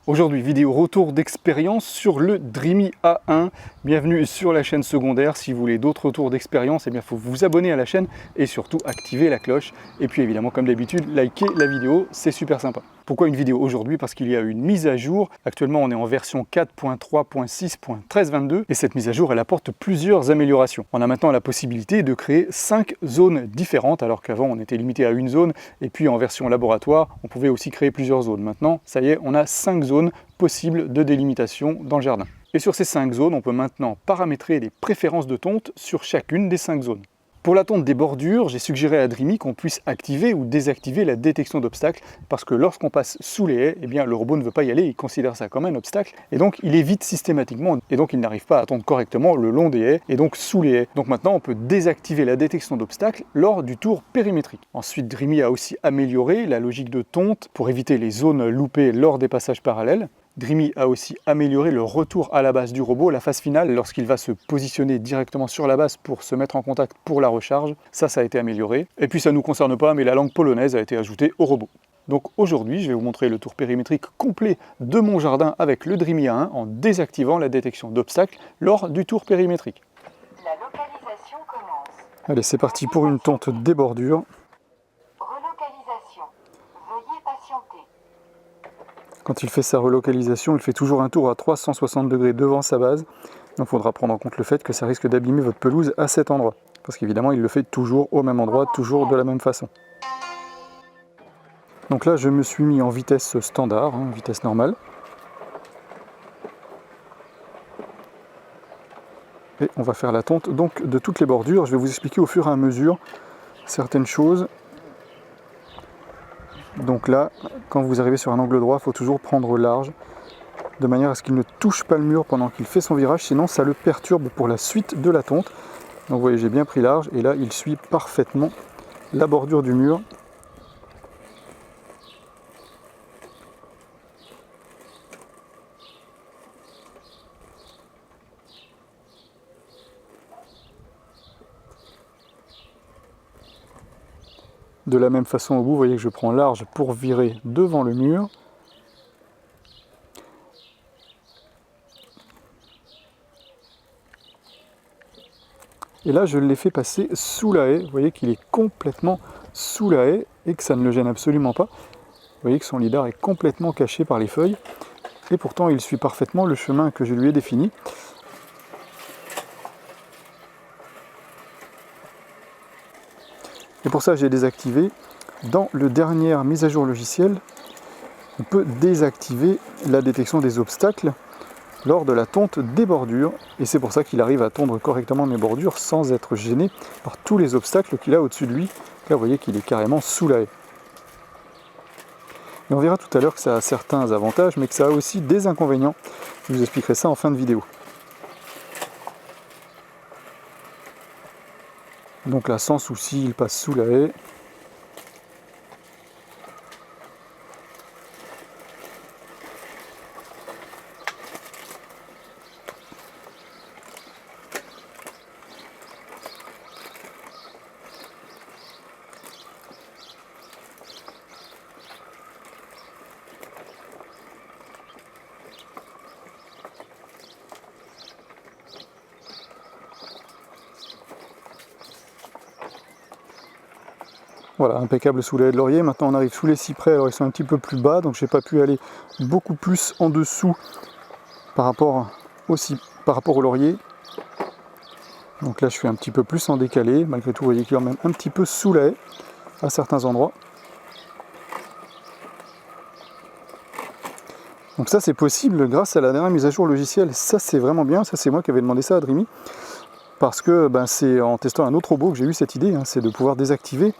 Aujourd'hui, vidéo retour d'expérience sur le Dreamy A1. Bienvenue sur la chaîne secondaire. Si vous voulez d'autres retours d'expérience, il faut vous abonner à la chaîne et surtout activer la cloche. Et puis évidemment, comme d'habitude, likez la vidéo, c'est super sympa. Pourquoi une vidéo aujourd'hui? Parce qu'il y a une mise à jour. Actuellement, on est en version 4.3.6.1322 et cette mise à jour, elle apporte plusieurs améliorations. On a maintenant la possibilité de créer 5 zones différentes, alors qu'avant, on était limité à une zone. Et puis en version laboratoire, on pouvait aussi créer plusieurs zones. Maintenant, ça y est, on a 5 zones possibles de délimitation dans le jardin. Et sur ces 5 zones, on peut maintenant paramétrer les préférences de tonte sur chacune des 5 zones. Pour la tonte des bordures, j'ai suggéré à Dreamy qu'on puisse activer ou désactiver la détection d'obstacles parce que lorsqu'on passe sous les haies, eh bien, le robot ne veut pas y aller, il considère ça comme un obstacle et donc il évite systématiquement et donc il n'arrive pas à tondre correctement le long des haies et donc sous les haies. Donc maintenant on peut désactiver la détection d'obstacles lors du tour périmétrique. Ensuite, Dreamy a aussi amélioré la logique de tonte pour éviter les zones loupées lors des passages parallèles. Dreamy a aussi amélioré le retour à la base du robot, la phase finale, lorsqu'il va se positionner directement sur la base pour se mettre en contact pour la recharge. Ça a été amélioré. Et puis ça ne nous concerne pas, mais la langue polonaise a été ajoutée au robot. Donc aujourd'hui, je vais vous montrer le tour périmétrique complet de mon jardin avec le Dreamy A1 en désactivant la détection d'obstacles lors du tour périmétrique. La localisation commence. Allez, c'est parti pour une tonte des bordures. Relocalisation. Veuillez patienter. Quand il fait sa relocalisation, il fait toujours un tour à 360 degrés devant sa base. Donc il faudra prendre en compte le fait que ça risque d'abîmer votre pelouse à cet endroit. Parce qu'évidemment, il le fait toujours au même endroit, toujours de la même façon. Donc là, je me suis mis en vitesse standard, vitesse normale. Et on va faire la tonte donc de toutes les bordures. Je vais vous expliquer au fur et à mesure certaines choses. Donc là, quand vous arrivez sur un angle droit, il faut toujours prendre large, de manière à ce qu'il ne touche pas le mur pendant qu'il fait son virage, sinon ça le perturbe pour la suite de la tonte. Donc vous voyez, j'ai bien pris large, et là, il suit parfaitement la bordure du mur. De la même façon au bout, vous voyez que je prends large pour virer devant le mur. Et là, je l'ai fait passer sous la haie. Vous voyez qu'il est complètement sous la haie et que ça ne le gêne absolument pas. Vous voyez que son lidar est complètement caché par les feuilles. Et pourtant, il suit parfaitement le chemin que je lui ai défini. Et pour ça, j'ai désactivé. Dans le dernière mise à jour logicielle, on peut désactiver la détection des obstacles lors de la tonte des bordures. Et c'est pour ça qu'il arrive à tondre correctement mes bordures sans être gêné par tous les obstacles qu'il a au-dessus de lui. Là, vous voyez qu'il est carrément sous la haie. Et on verra tout à l'heure que ça a certains avantages, mais que ça a aussi des inconvénients. Je vous expliquerai ça en fin de vidéo. Donc là, sans souci, il passe sous la haie. Voilà, impeccable sous la haie de laurier. Maintenant on arrive sous les cyprès, alors ils sont un petit peu plus bas, donc j'ai pas pu aller beaucoup plus en dessous par rapport au laurier. Donc là je suis un petit peu plus en décalé, malgré tout vous voyez qu'il est quand même un petit peu sous la haie à certains endroits. Donc ça c'est possible grâce à la dernière mise à jour logicielle. Ça c'est vraiment bien, ça c'est moi qui avais demandé ça à Dreamy. Parce que c'est en testant un autre robot que j'ai eu cette idée, c'est de pouvoir désactiver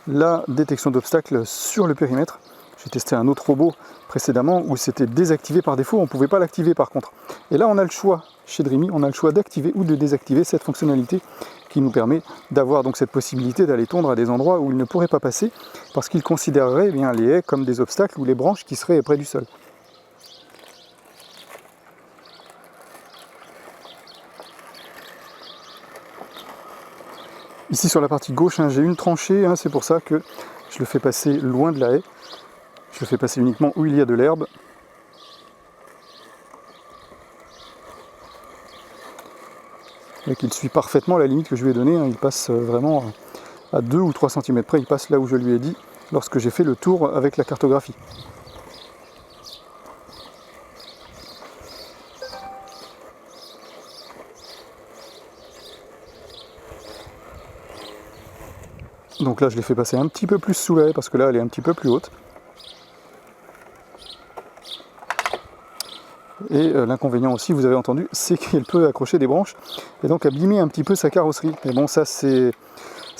la détection d'obstacles sur le périmètre. J'ai testé un autre robot précédemment où c'était désactivé par défaut, on ne pouvait pas l'activer par contre. Et là on a le choix, chez Dreamy, on a le choix d'activer ou de désactiver cette fonctionnalité qui nous permet d'avoir donc cette possibilité d'aller tondre à des endroits où il ne pourrait pas passer parce qu'il considérerait les haies comme des obstacles ou les branches qui seraient près du sol. Ici sur la partie gauche, j'ai une tranchée, c'est pour ça que je le fais passer loin de la haie. Je le fais passer uniquement où il y a de l'herbe. et qu'il suit parfaitement la limite que je lui ai donnée, hein. Il passe vraiment à 2 ou 3 cm près, il passe là où je lui ai dit lorsque j'ai fait le tour avec la cartographie. Donc là je l'ai fait passer un petit peu plus sous la haie parce que là elle est un petit peu plus haute. Et l'inconvénient aussi, vous avez entendu, c'est qu'elle peut accrocher des branches et donc abîmer un petit peu sa carrosserie. Mais bon, ça c'est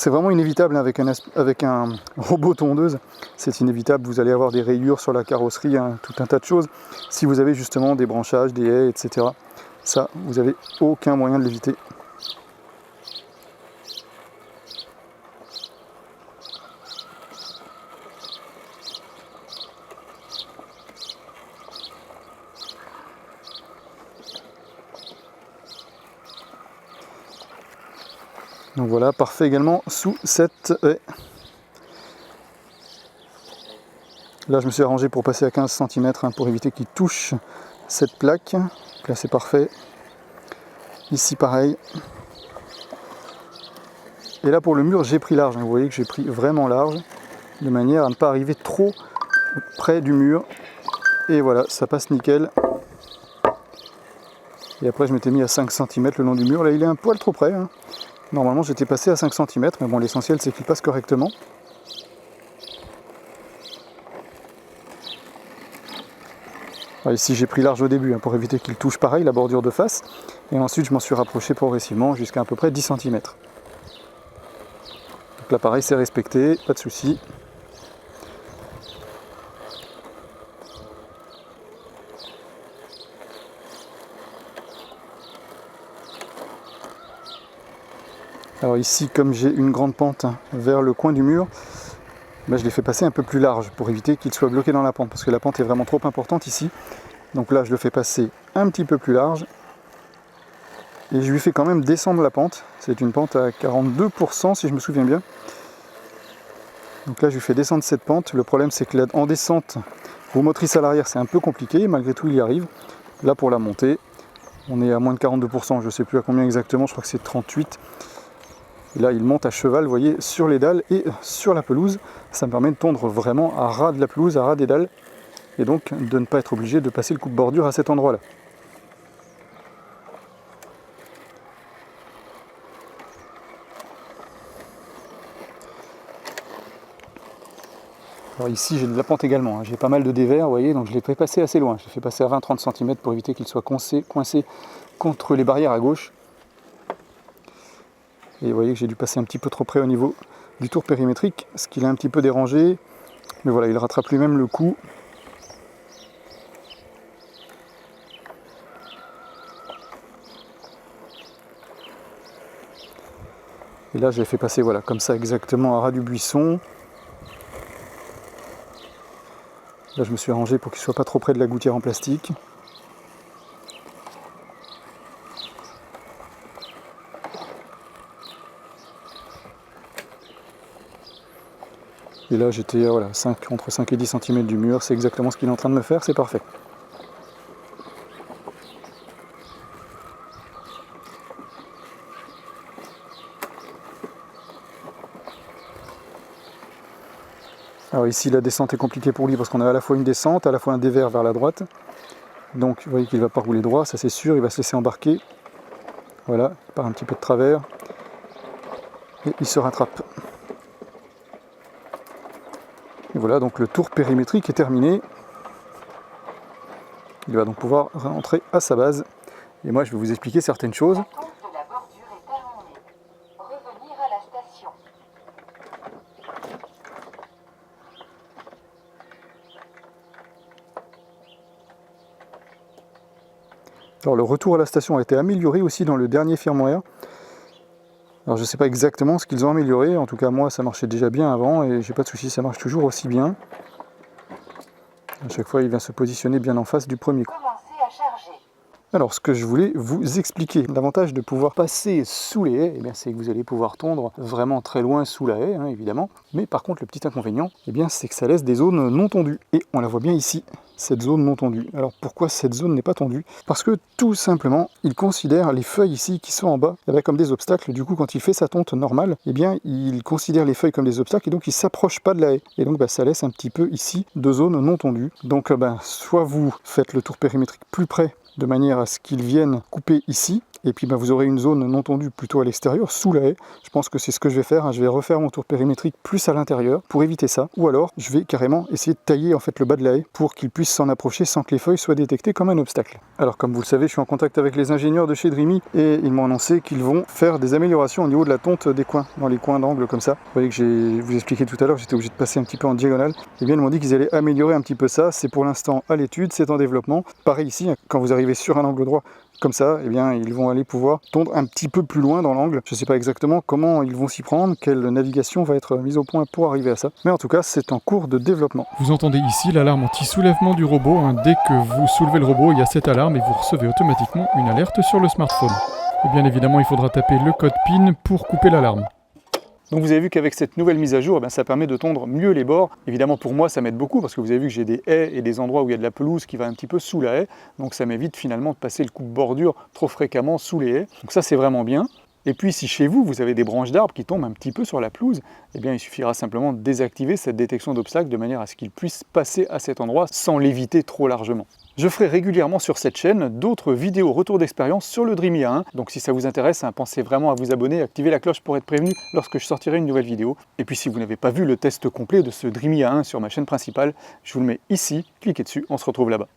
vraiment inévitable, hein, avec un robot tondeuse. C'est inévitable, vous allez avoir des rayures sur la carrosserie, hein, tout un tas de choses. Si vous avez justement des branchages, des haies, etc. Ça, vous n'avez aucun moyen de l'éviter. Donc voilà, parfait également sous cette haie. Là je me suis arrangé pour passer à 15 cm, hein, pour éviter qu'il touche cette plaque. Donc là c'est parfait. Ici pareil. Et là pour le mur j'ai pris large, hein. Vous voyez que j'ai pris vraiment large, de manière à ne pas arriver trop près du mur. Et voilà, ça passe nickel. Et après je m'étais mis à 5 cm le long du mur. Là il est un poil trop près, hein. Normalement j'étais passé à 5 cm, mais bon, l'essentiel c'est qu'il passe correctement. Alors ici j'ai pris large au début, hein, pour éviter qu'il touche pareil la bordure de face. Et ensuite je m'en suis rapproché progressivement jusqu'à à peu près 10 cm. Donc là pareil c'est respecté, pas de souci. Alors ici, comme j'ai une grande pente, hein, vers le coin du mur, ben, je l'ai fait passer un peu plus large pour éviter qu'il soit bloqué dans la pente, parce que la pente est vraiment trop importante ici. Donc là je le fais passer un petit peu plus large. Et je lui fais quand même descendre la pente. C'est une pente à 42% si je me souviens bien. Donc là je lui fais descendre cette pente. Le problème c'est que là, en descente, vos motrices à l'arrière c'est un peu compliqué, malgré tout il y arrive. Là pour la montée, on est à moins de 42%, je ne sais plus à combien exactement, je crois que c'est 38%. Et là il monte à cheval, vous voyez, sur les dalles et sur la pelouse. Ça me permet de tondre vraiment à ras de la pelouse, à ras des dalles. Et donc de ne pas être obligé de passer le coupe-bordure à cet endroit-là. Alors ici j'ai de la pente également, hein. J'ai pas mal de dévers, vous voyez, donc je l'ai fait passer assez loin. Je l'ai fait passer à 20-30 cm pour éviter qu'il soit coincé contre les barrières à gauche. Et vous voyez que j'ai dû passer un petit peu trop près au niveau du tour périmétrique, ce qui l'a un petit peu dérangé. Mais voilà, il rattrape lui-même le coup. Et là, je l'ai fait passer, voilà, comme ça, exactement à ras du buisson. Là, je me suis arrangé pour qu'il ne soit pas trop près de la gouttière en plastique. Et là, j'étais voilà, entre 5 et 10 cm du mur. C'est exactement ce qu'il est en train de me faire, c'est parfait. Alors ici la descente est compliquée pour lui parce qu'on a à la fois une descente, à la fois un dévers vers la droite. Donc vous voyez qu'il ne va pas rouler droit, ça c'est sûr, il va se laisser embarquer. Voilà, il part un petit peu de travers. Et il se rattrape. Et voilà, donc le tour périmétrique est terminé. Il va donc pouvoir rentrer à sa base. Et moi je vais vous expliquer certaines choses. La tonte de la bordure est terminée. Revenir à la station. Alors le retour à la station a été amélioré aussi dans le dernier firmware. Alors je ne sais pas exactement ce qu'ils ont amélioré, en tout cas moi ça marchait déjà bien avant et j'ai pas de souci, ça marche toujours aussi bien. À chaque fois il vient se positionner bien en face du premier coup. Commencez à charger. Alors, ce que je voulais vous expliquer, l'avantage de pouvoir passer sous les haies, eh bien, c'est que vous allez pouvoir tondre vraiment très loin sous la haie, hein, évidemment. Mais par contre, le petit inconvénient, eh bien, c'est que ça laisse des zones non tondues. Et on la voit bien ici, cette zone non tondue. Alors, pourquoi cette zone n'est pas tondue? Parce que, tout simplement, il considère les feuilles ici qui sont en bas eh bien, comme des obstacles. Du coup, quand il fait sa tonte normale, eh bien, il considère les feuilles comme des obstacles et donc il ne s'approche pas de la haie. Et donc, ça laisse un petit peu ici de zones non tondues. Donc, soit vous faites le tour périmétrique plus près, de manière à ce qu'ils viennent couper ici, et puis vous aurez une zone non tondue plutôt à l'extérieur, sous la haie. Je pense que c'est ce que je vais faire, hein. Je vais refaire mon tour périmétrique plus à l'intérieur pour éviter ça, ou alors je vais carrément essayer de tailler en fait le bas de la haie pour qu'ils puissent s'en approcher sans que les feuilles soient détectées comme un obstacle. Alors comme vous le savez, je suis en contact avec les ingénieurs de chez Dreamy et ils m'ont annoncé qu'ils vont faire des améliorations au niveau de la tonte des coins, dans les coins d'angle comme ça. Vous voyez que je vous expliqué tout à l'heure, j'étais obligé de passer un petit peu en diagonale. Et bien ils m'ont dit qu'ils allaient améliorer un petit peu ça, c'est pour l'instant à l'étude, c'est en développement. Pareil ici, quand vous arrivez sur un angle droit, comme ça, eh bien, ils vont aller pouvoir tondre un petit peu plus loin dans l'angle. Je ne sais pas exactement comment ils vont s'y prendre, quelle navigation va être mise au point pour arriver à ça. Mais en tout cas, c'est en cours de développement. Vous entendez ici l'alarme anti-soulèvement du robot. Dès que vous soulevez le robot, il y a cette alarme et vous recevez automatiquement une alerte sur le smartphone. Et bien évidemment, il faudra taper le code PIN pour couper l'alarme. Donc vous avez vu qu'avec cette nouvelle mise à jour, ça permet de tondre mieux les bords. Évidemment pour moi ça m'aide beaucoup parce que vous avez vu que j'ai des haies et des endroits où il y a de la pelouse qui va un petit peu sous la haie. Donc ça m'évite finalement de passer le coupe-bordure trop fréquemment sous les haies. Donc ça c'est vraiment bien. Et puis si chez vous, vous avez des branches d'arbres qui tombent un petit peu sur la pelouse, eh bien il suffira simplement de désactiver cette détection d'obstacles de manière à ce qu'ils puissent passer à cet endroit sans l'éviter trop largement. Je ferai régulièrement sur cette chaîne d'autres vidéos retour d'expérience sur le Dreamy A1. Donc si ça vous intéresse, pensez vraiment à vous abonner, activer la cloche pour être prévenu lorsque je sortirai une nouvelle vidéo. Et puis si vous n'avez pas vu le test complet de ce Dreamy A1 sur ma chaîne principale, je vous le mets ici, cliquez dessus, on se retrouve là-bas.